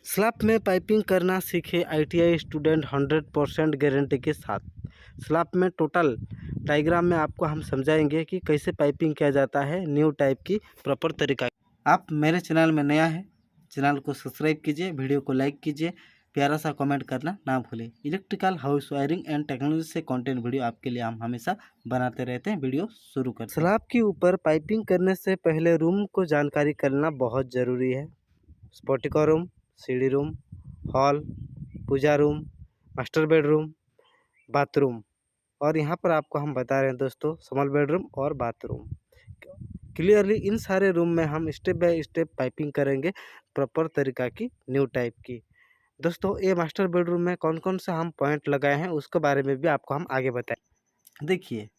Slab में piping करना सीखे आईटीआई स्टूडेंट 100% गारंटी के साथ। स्लैब में टोटल डायग्राम में आपको हम समझाएंगे कि कैसे पाइपिंग किया जाता है, न्यू टाइप की प्रॉपर तरीका। आप मेरे चैनल में नया है, चैनल को सब्सक्राइब कीजिए, वीडियो को लाइक कीजिए, प्यारा सा कमेंट करना ना भूलें। Electrical house wiring and technology से कंटेंट वीडियो आपके लिए हम हमेशा बनाते रहते हैं। वीडियो शुरू करते हैं। स्लैब के ऊपर पाइपिंग करने से पहले रूम को जानकारी करना बहुत ज़रूरी है। स्पोर्टिको रूम, सीढ़ी रूम, हॉल, पूजा रूम, मास्टर बेडरूम, बाथरूम और यहाँ पर आपको हम बता रहे हैं दोस्तों स्मॉल बेडरूम और बाथरूम। क्लियरली इन सारे रूम में हम स्टेप बाय स्टेप पाइपिंग करेंगे प्रॉपर तरीका की, न्यू टाइप की। दोस्तों ये मास्टर बेडरूम में कौन कौन सा हम पॉइंट लगाए हैं उसके बारे में भी आपको हम आगे बताएं। देखिए,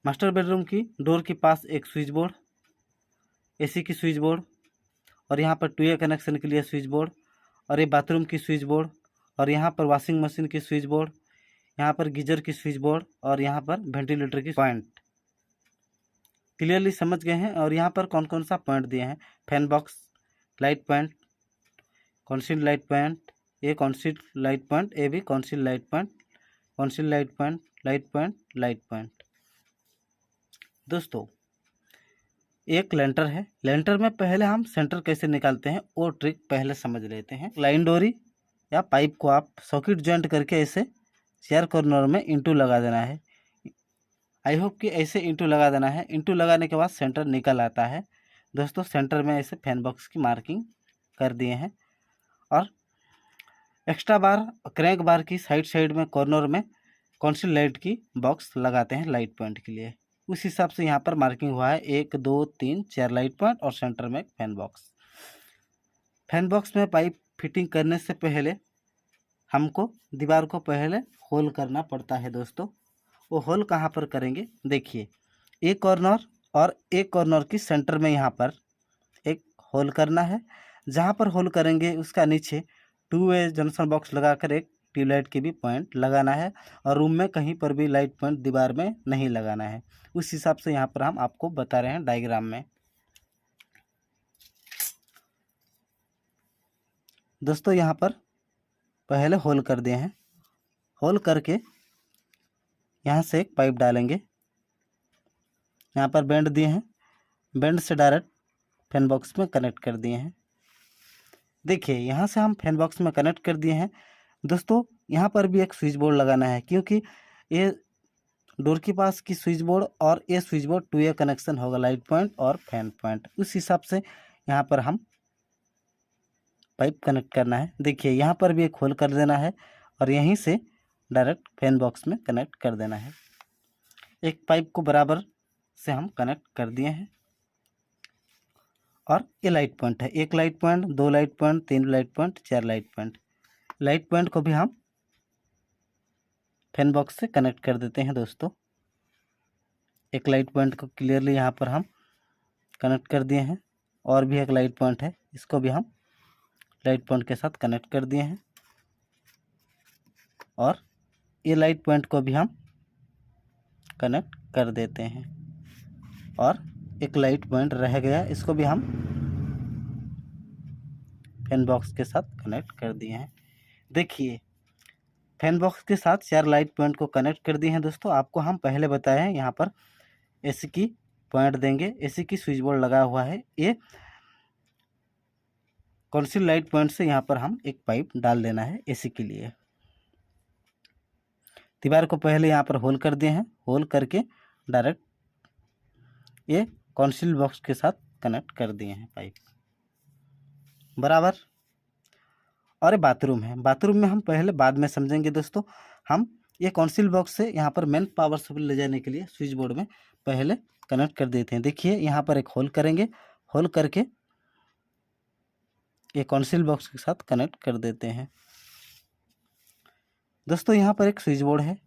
मास्टर बेडरूम की डोर के पास एक स्विच बोर्ड, एसी की स्विच बोर्ड और यहाँ पर 2A कनेक्शन के लिए स्विच बोर्ड और ये बाथरूम की स्विच बोर्ड और यहाँ पर वॉशिंग मशीन की स्विच बोर्ड, यहाँ पर गीजर की स्विच बोर्ड और यहाँ पर वेंटिलेटर की पॉइंट। क्लियरली समझ गए हैं। और यहाँ पर कौन कौन सा पॉइंट दिए हैं, fan box, light point, council light point, ये कॉन्सील लाइट पॉइंट, ये भी council light point, council light point, light point, light point. दोस्तों एक लेंटर है, लेंटर में पहले हम सेंटर कैसे निकालते हैं वो ट्रिक पहले समझ लेते हैं। लाइन डोरी या पाइप को आप सॉकेट जॉइंट करके ऐसे चार कॉर्नर में इंटू लगा देना है। आई होप कि ऐसे इंटू लगा देना है। इंटू लगाने के बाद सेंटर निकल आता है। दोस्तों सेंटर में ऐसे फैन बॉक्स की मार्किंग कर दिए हैं और एक्स्ट्रा बार क्रैंक बार की साइड में कॉर्नर में कॉन्सिल लाइट की बॉक्स लगाते हैं लाइट पॉइंट के लिए। उस हिसाब से यहाँ पर मार्किंग हुआ है 1 2 3 4 लाइट पॉइंट और सेंटर में फैन बॉक्स। फैन बॉक्स में पाइप फिटिंग करने से पहले हमको दीवार को पहले होल करना पड़ता है। दोस्तों वो होल कहाँ पर करेंगे, देखिए एक कॉर्नर और एक कॉर्नर की सेंटर में यहाँ पर एक होल करना है। जहाँ पर होल करेंगे उसका नीचे 2A जंक्शन बॉक्स लगाकर एक ट्यूबलाइट की भी पॉइंट लगाना है और रूम में कहीं पर भी लाइट पॉइंट दीवार में नहीं लगाना है। उस हिसाब से यहाँ पर हम आपको बता रहे हैं डायग्राम में। दोस्तों यहाँ पर पहले होल कर दिए हैं, होल करके यहाँ से एक पाइप डालेंगे, यहाँ पर बेंड दिए हैं, बेंड से डायरेक्ट फैन बॉक्स में कनेक्ट कर दिए हैं। देखिए यहाँ से हम फैन बॉक्स में कनेक्ट कर दिए हैं। दोस्तों यहाँ पर भी एक स्विच बोर्ड लगाना है क्योंकि ये डोर के पास की स्विच बोर्ड और ये स्विच बोर्ड 2A कनेक्शन होगा, लाइट पॉइंट और फैन पॉइंट। उस हिसाब से यहाँ पर हम पाइप कनेक्ट करना है। देखिए यहाँ पर भी एक होल कर देना है और यहीं से डायरेक्ट फैन बॉक्स में कनेक्ट कर देना है। एक पाइप को बराबर से हम कनेक्ट कर दिए हैं और ये लाइट पॉइंट है, एक light point, 2 light point, 3 light point, 4 light point. Light point को भी हम फैन बॉक्स से कनेक्ट कर देते हैं। दोस्तों एक लाइट पॉइंट को क्लियरली यहाँ पर हम कनेक्ट कर दिए हैं और भी एक लाइट पॉइंट है, इसको भी हम लाइट पॉइंट के साथ कनेक्ट कर दिए हैं और ये लाइट पॉइंट को भी हम कनेक्ट कर देते हैं और एक लाइट पॉइंट रह गया, इसको भी हम फैन बॉक्स के साथ कनेक्ट कर दिए हैं। देखिए फैन बॉक्स के साथ 4 लाइट पॉइंट को कनेक्ट कर दिए हैं। दोस्तों आपको हम पहले बताए हैं यहाँ पर एसी की पॉइंट देंगे, एसी की स्विच बोर्ड लगा हुआ है। ये कॉन्सिल लाइट पॉइंट से यहाँ पर हम एक पाइप डाल देना है एसी के लिए। दीवार को पहले यहाँ पर होल कर दिए हैं, होल करके डायरेक्ट ये कॉन्सिल बॉक्स के साथ कनेक्ट कर दिए हैं पाइप बराबर। और ये बाथरूम है, बाथरूम में हम पहले बाद में समझेंगे। दोस्तों हम ये कॉन्सिल बॉक्स से यहाँ पर मेन पावर सप्लाई ले जाने के लिए स्विच बोर्ड में पहले कनेक्ट कर देते हैं। देखिए यहाँ पर एक होल करेंगे, होल करके ये कॉन्सिल बॉक्स के साथ कनेक्ट कर देते हैं। दोस्तों यहाँ पर एक स्विच बोर्ड है,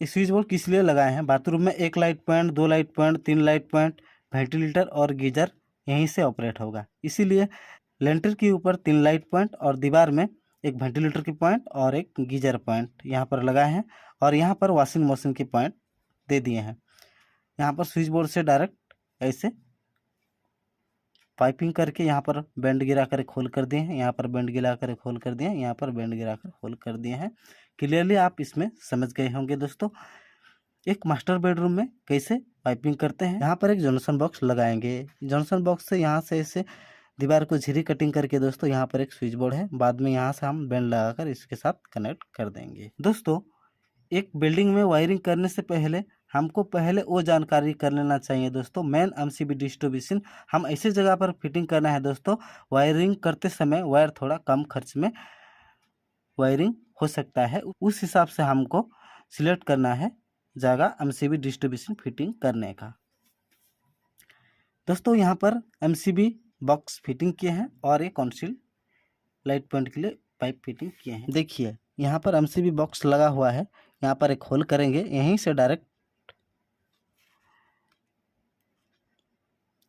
ये स्विच बोर्ड किस लिए लगाए हैं, बाथरूम में एक light point, 2 light point, 3 light point, ventilator और गीजर यहीं से ऑपरेट होगा। इसीलिए लेंटर के ऊपर 3 लाइट पॉइंट और दीवार में एक वेंटिलेटर की पॉइंट और एक गीजर पॉइंट यहाँ पर लगाए हैं और यहाँ पर वॉशिंग मशीन की पॉइंट दे दिए हैं। यहाँ पर स्विच बोर्ड से डायरेक्ट ऐसे पाइपिंग करके यहाँ पर बैंड गिरा कर खोल कर दिए हैं, यहाँ पर बैंड गिरा कर खोल कर दिए हैं, यहाँ पर बैंड गिरा कर खोल कर दिए हैं। क्लियरली आप इसमें समझ गए होंगे दोस्तों। एक मास्टर बेडरूम में कैसे पाइपिंग करते हैं। यहाँ पर एक जॉनसन बॉक्स लगाएंगे। जॉनसन बॉक्स से यहाँ से इसे दीवार को झिरी कटिंग करके दोस्तों यहाँ पर एक स्विच बोर्ड है, बाद में यहाँ से हम बैंड लगाकर इसके साथ कनेक्ट कर देंगे। दोस्तों एक बिल्डिंग में वायरिंग करने से पहले हमको पहले वो जानकारी कर लेना चाहिए दोस्तों। मेन एमसीबी डिस्ट्रीब्यूशन हम ऐसी जगह पर फिटिंग करना है दोस्तों, वायरिंग करते समय वायर थोड़ा कम खर्च में वायरिंग हो सकता है, उस हिसाब से हमको सिलेक्ट करना है जगह एमसीबी डिस्ट्रीब्यूशन फिटिंग करने का। दोस्तों यहाँ पर एमसीबी बॉक्स फिटिंग किए हैं और ये कॉन्सिल लाइट पॉइंट के लिए पाइप फिटिंग किए हैं। देखिए यहाँ पर एमसीबी बॉक्स लगा हुआ है, यहाँ पर एक होल करेंगे, यहीं से डायरेक्ट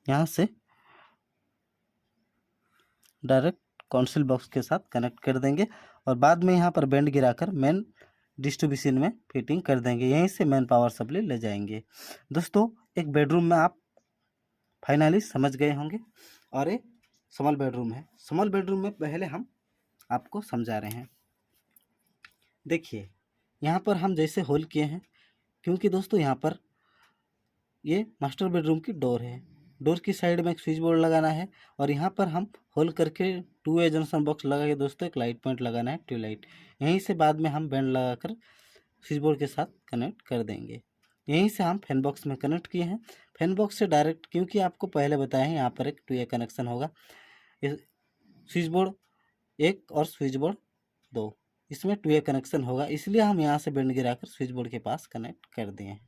यहाँ से डायरेक्ट कॉन्सिल बॉक्स के साथ कनेक्ट कर देंगे और बाद में यहाँ पर बैंड गिराकर मेन डिस्ट्रीब्यूशन में फिटिंग कर देंगे, यहीं से मेन पावर सप्लाई ले जाएंगे। दोस्तों एक बेडरूम में आप फाइनली समझ गए होंगे और एक स्मॉल बेडरूम है। स्मॉल बेडरूम में पहले हम आपको समझा रहे हैं। देखिए यहाँ पर हम जैसे होल किए हैं, क्योंकि दोस्तों यहाँ पर ये मास्टर बेडरूम की डोर है, डोर की साइड में एक स्विच बोर्ड लगाना है और यहाँ पर हम होल करके 2 वे जंक्शन बॉक्स लगा के दोस्तों एक लाइट पॉइंट लगाना है, ट्यूबलाइट। यहीं से बाद में हम बैंड लगाकर स्विच बोर्ड के साथ कनेक्ट कर देंगे। यहीं से हम फैन बॉक्स में कनेक्ट किए हैं। फैन बॉक्स से डायरेक्ट, क्योंकि आपको पहले बताया है यहाँ पर एक 2 वे कनेक्शन होगा, स्विच बोर्ड 1 और स्विच बोर्ड 2, इसमें 2 वे कनेक्शन होगा, इसलिए हम यहाँ से बैंड गिराकर स्विच बोर्ड के पास कनेक्ट कर दिए हैं।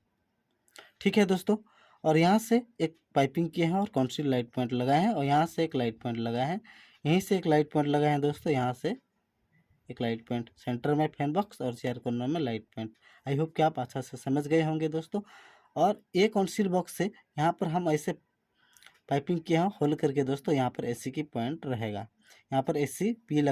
ठीक है दोस्तों, और यहाँ से एक पाइपिंग किए हैं और कॉन्सिल लाइट पॉइंट लगाए हैं और यहाँ से एक लाइट पॉइंट लगाए हैं, यहीं से एक लाइट पॉइंट लगाए हैं दोस्तों, यहाँ से एक लाइट पॉइंट, सेंटर में फैन बॉक्स और 4 कॉर्नर में लाइट पॉइंट। आई होप कि आप अच्छा से समझ गए होंगे दोस्तों। और एक कॉन्सिल बॉक्स से यहाँ पर हम ऐसे पाइपिंग किया है होल करके दोस्तों, यहाँ पर एसी की पॉइंट रहेगा, यहाँ पर एसी पी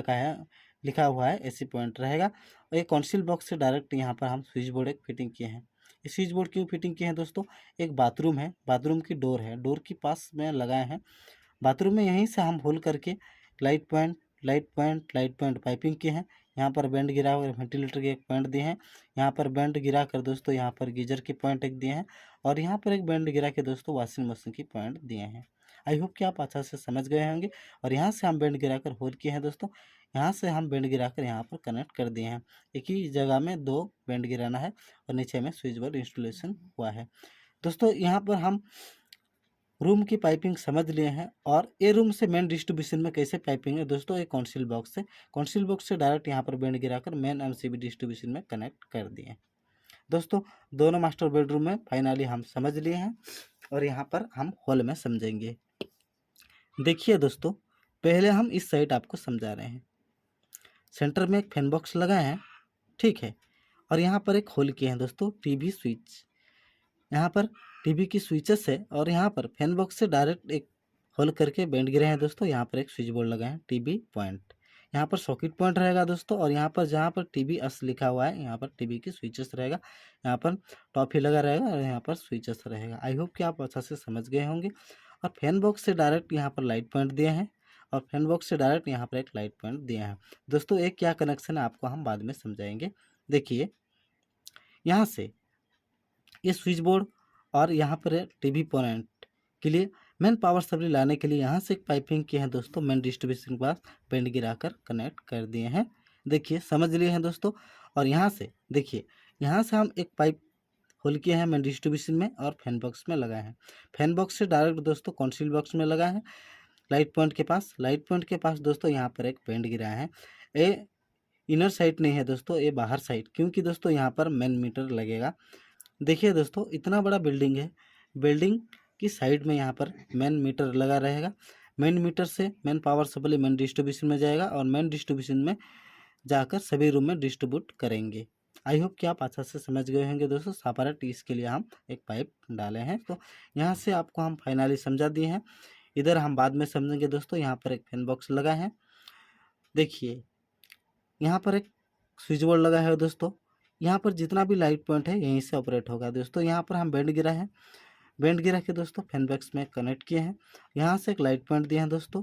लिखा हुआ है, एसी पॉइंट रहेगा। और एक कॉन्सिल बॉक्स से डायरेक्ट यहाँ पर हम स्विच बोर्ड एक फिटिंग किए हैं। ये स्विच बोर्ड क्यों फिटिंग किए हैं दोस्तों, एक बाथरूम है, बाथरूम की डोर है, डोर के पास में लगाए हैं बाथरूम में, यहीं से हम होल करके light point light point light point piping किए हैं। यहाँ पर बैंड गिरा हुआ वेंटिलेटर के एक पॉइंट दिए हैं, यहाँ पर बैंड गिरा कर दोस्तों यहाँ पर गीजर के पॉइंट एक दिए हैं और यहाँ पर एक बैंड गिरा के दोस्तों वॉशिंग मशीन की पॉइंट दिए हैं। आई होप कि आप अच्छा से समझ गए होंगे। और यहाँ से हम बैंड गिराकर होल किए हैं दोस्तों, यहाँ से हम बैंड गिराकर यहाँ पर कनेक्ट कर दिए हैं। एक ही जगह में 2 बैंड गिराना है और नीचे में स्विच बोर्ड इंस्टॉलेशन हुआ है। दोस्तों यहाँ पर हम रूम की पाइपिंग समझ लिए हैं और ये रूम से मेन डिस्ट्रीब्यूशन में कैसे पाइपिंग है दोस्तों, एक कॉन्सिल बॉक्स से डायरेक्ट यहाँ पर बैंड गिराकर मेन एमसीबी डिस्ट्रीब्यूशन में कनेक्ट कर दिए। दोस्तों दोनों मास्टर बेडरूम में फाइनली हम समझ लिए हैं और यहाँ पर हम हॉल में समझेंगे। देखिए दोस्तों, पहले हम इस साइड आपको समझा रहे हैं। सेंटर में एक फैन बॉक्स लगाए हैं, ठीक है, और यहाँ पर एक होल किए हैं दोस्तों टीवी स्विच, यहाँ पर टीवी की स्विचेस है और यहाँ पर फैन बॉक्स से डायरेक्ट एक होल करके बैंड गिरे हैं दोस्तों। यहाँ पर एक स्विच बोर्ड लगाए हैं, टीवी पॉइंट, यहाँ पर सॉकेट पॉइंट रहेगा दोस्तों और यहाँ पर जहाँ पर टीवी एस लिखा हुआ है यहाँ पर टीवी की स्विचेस रहेगा, यहाँ पर टॉफी लगा रहेगा और यहाँ पर स्विचेस रहेगा। आई होप कि आप अच्छा से समझ गए होंगे। और फैन बॉक्स से डायरेक्ट यहाँ पर लाइट पॉइंट दिए हैं और फैन बॉक्स से डायरेक्ट यहाँ पर एक लाइट पॉइंट दिए हैं दोस्तों। एक क्या कनेक्शन है आपको हम बाद में समझाएंगे। देखिए यहाँ से ये स्विच बोर्ड और यहाँ पर टीवी पॉइंट के लिए मेन पावर सप्लाई लाने के लिए यहाँ से एक पाइपिंग किए हैं दोस्तों, मेन डिस्ट्रीब्यूशन के पास बैंड गिराकर कनेक्ट कर दिए हैं। देखिए समझ लिए हैं दोस्तों। और यहाँ से देखिए, यहाँ से हम एक पाइप होल किए हैं मेन डिस्ट्रीब्यूशन में और फैन बॉक्स में लगाए हैं। फैन बॉक्स से डायरेक्ट दोस्तों कॉन्सिल बॉक्स में लगाए हैं लाइट पॉइंट के पास। लाइट पॉइंट के पास दोस्तों यहाँ पर एक बैंड गिरा है, ये इनर साइड नहीं है दोस्तों, ये बाहर साइड, क्योंकि दोस्तों यहाँ पर मेन मीटर लगेगा। देखिए दोस्तों, इतना बड़ा बिल्डिंग है, बिल्डिंग की साइड में यहाँ पर मेन मीटर लगा रहेगा। मेन मीटर से main power supply main distribution में जाएगा और मेन डिस्ट्रीब्यूशन में जाकर सभी रूम में डिस्ट्रीब्यूट करेंगे। आई होप कि आप अच्छा से समझ गए होंगे दोस्तों। सेपरेट इसके लिए हम एक पाइप डाले हैं, तो यहाँ से आपको हम फाइनली समझा दिए हैं। इधर हम बाद में समझेंगे दोस्तों। यहाँ पर एक फैन बॉक्स लगा है, देखिए यहाँ पर एक स्विच बोर्ड लगा है दोस्तों। यहाँ पर जितना भी लाइट पॉइंट है यहीं से ऑपरेट होगा दोस्तों। यहाँ पर हम बैंड गिरा है, बेंड गिरा के दोस्तों फैन बॉक्स में कनेक्ट किए हैं। यहाँ से एक लाइट पॉइंट दिए हैं दोस्तों,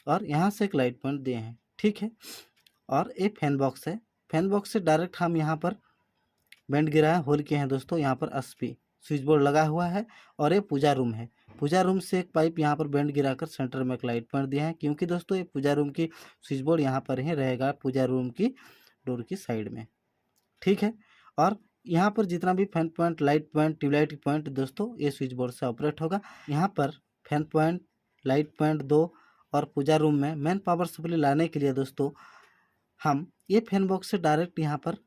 और यहाँ से एक लाइट पॉइंट दिए हैं, ठीक है। और ये फैन बॉक्स है, फैन बॉक्स से डायरेक्ट हम यहाँ पर बेंड गिरा है, होल किए हैं दोस्तों। यहाँ पर एसपी स्विच बोर्ड लगा हुआ है, और ये पूजा रूम है। पूजा रूम से एक पाइप यहाँ पर बेंड गिराकर सेंटर में एक लाइट पॉइंट दिया है, क्योंकि दोस्तों ये पूजा रूम की स्विच बोर्ड यहाँ पर ही रहेगा, पूजा रूम की डोर की साइड में, ठीक है। और यहाँ पर जितना भी fan point, light point, tubelight point दोस्तों ये स्विच बोर्ड से ऑपरेट होगा। यहाँ पर फैन पॉइंट, लाइट पॉइंट 2 और पूजा रूम में मेन पावर सप्लाई लाने के लिए दोस्तों हम ये फैन बॉक्स से डायरेक्ट यहाँ पर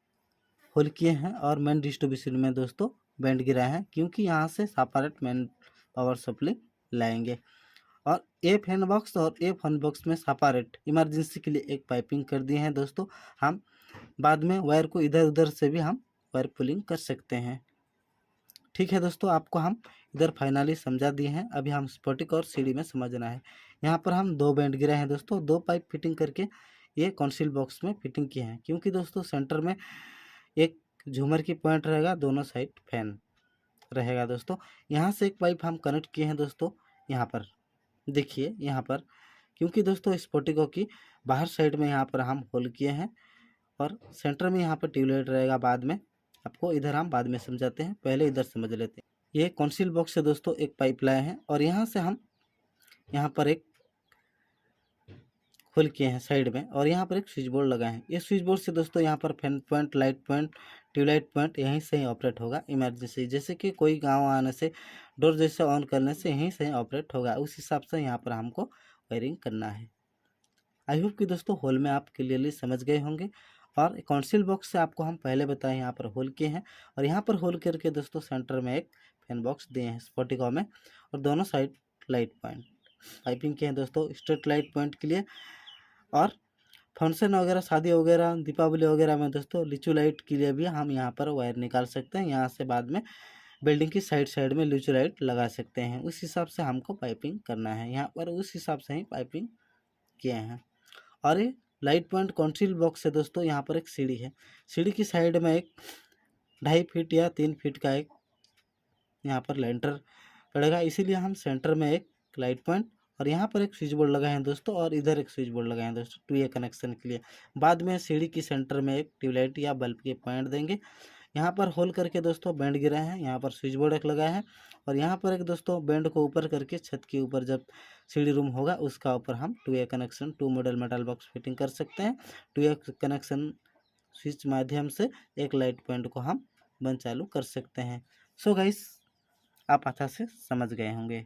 होल किए हैं, और मेन डिस्ट्रीब्यूशन में दोस्तों बेंड गिरा है, क्योंकि यहाँ से सेपरेट मेन पावर सप्लाई लाएंगे। और ए फैन बॉक्स और ए फैन बॉक्स में सेपरेट इमरजेंसी के लिए एक पाइपिंग कर दिए हैं दोस्तों। हम बाद में वायर को इधर उधर से भी हम वायर पुलिंग कर सकते हैं, ठीक है दोस्तों। आपको हम इधर फाइनली समझा दिए हैं, अभी हम स्पॉटिक और सीढ़ी में समझना है। यहाँ पर हम 2 बेंड गिरे हैं दोस्तों, 2 पाइप फिटिंग करके ये कंसील बॉक्स में फिटिंग किए हैं, क्योंकि दोस्तों सेंटर में एक झूमर की पॉइंट रहेगा, दोनों साइड फैन रहेगा दोस्तों। यहाँ से एक पाइप हम कनेक्ट किए हैं दोस्तों, यहाँ पर देखिए यहाँ पर, क्योंकि दोस्तों स्पॉटिको की बाहर साइड में यहाँ पर हम होल किए हैं, और सेंटर में यहाँ पर ट्यूबलाइट रहेगा। बाद में आपको इधर हम बाद में समझाते हैं, पहले इधर समझ लेते हैं। ये कंसील बॉक्स से दोस्तों एक पाइप लाए हैं, और यहाँ से हम यहाँ पर एक होल किए हैं साइड में, और यहाँ पर एक स्विच बोर्ड लगाए हैं। ये स्विच बोर्ड से दोस्तों यहाँ पर fan point, light point, tubelight point यहीं से ही ऑपरेट होगा इमरजेंसी, जैसे कि कोई गांव आने से डोर जैसे ऑन करने से यहीं से ही ऑपरेट होगा, उस हिसाब से यहाँ पर हमको वायरिंग करना है। आई होप कि दोस्तों होल में आप क्लियरली समझ गए होंगे। और कंसील बॉक्स से आपको हम पहले बताएं यहाँ पर होल किए हैं, और यहाँ पर होल करके दोस्तों सेंटर में एक फैन बॉक्स दिए हैं स्पॉटिको में, और दोनों साइड लाइट पॉइंट पाइपिंग किए हैं दोस्तों स्ट्रेट लाइट पॉइंट के लिए। और फंक्शन वगैरह, शादी वगैरह, दीपावली वगैरह में दोस्तों लिचू लाइट के लिए भी हम यहाँ पर वायर निकाल सकते हैं। यहाँ से बाद में बिल्डिंग की साइड में लिचू लाइट लगा सकते हैं, उस हिसाब से हमको पाइपिंग करना है। यहाँ पर उस हिसाब से ही पाइपिंग किए हैं। और ये लाइट पॉइंट कंसील बॉक्स है दोस्तों, यहाँ पर एक सीढ़ी है, सीढ़ी की साइड में एक 2.5 फीट या 3 फीट का एक यहाँ पर लेंटर पड़ेगा, इसीलिए हम सेंटर में एक लाइट पॉइंट और यहाँ पर एक स्विच बोर्ड लगाए हैं दोस्तों, और इधर एक स्विच बोर्ड लगाए हैं दोस्तों 2A कनेक्शन के लिए। बाद में सीढ़ी की सेंटर में एक ट्यूबलाइट या बल्ब के पॉइंट देंगे। यहाँ पर होल करके दोस्तों बेंड गिराए हैं, यहाँ पर स्विच बोर्ड एक लगाए हैं, और यहाँ पर एक दोस्तों बेंड को ऊपर करके छत के ऊपर जब सीढ़ी रूम होगा उसका ऊपर हम 2A connection 2 model metal box fitting कर सकते हैं। 2A कनेक्शन स्विच माध्यम से एक लाइट पॉइंट को हम बंद चालू कर सकते हैं। सो गाइस आप अच्छा से समझ गए होंगे।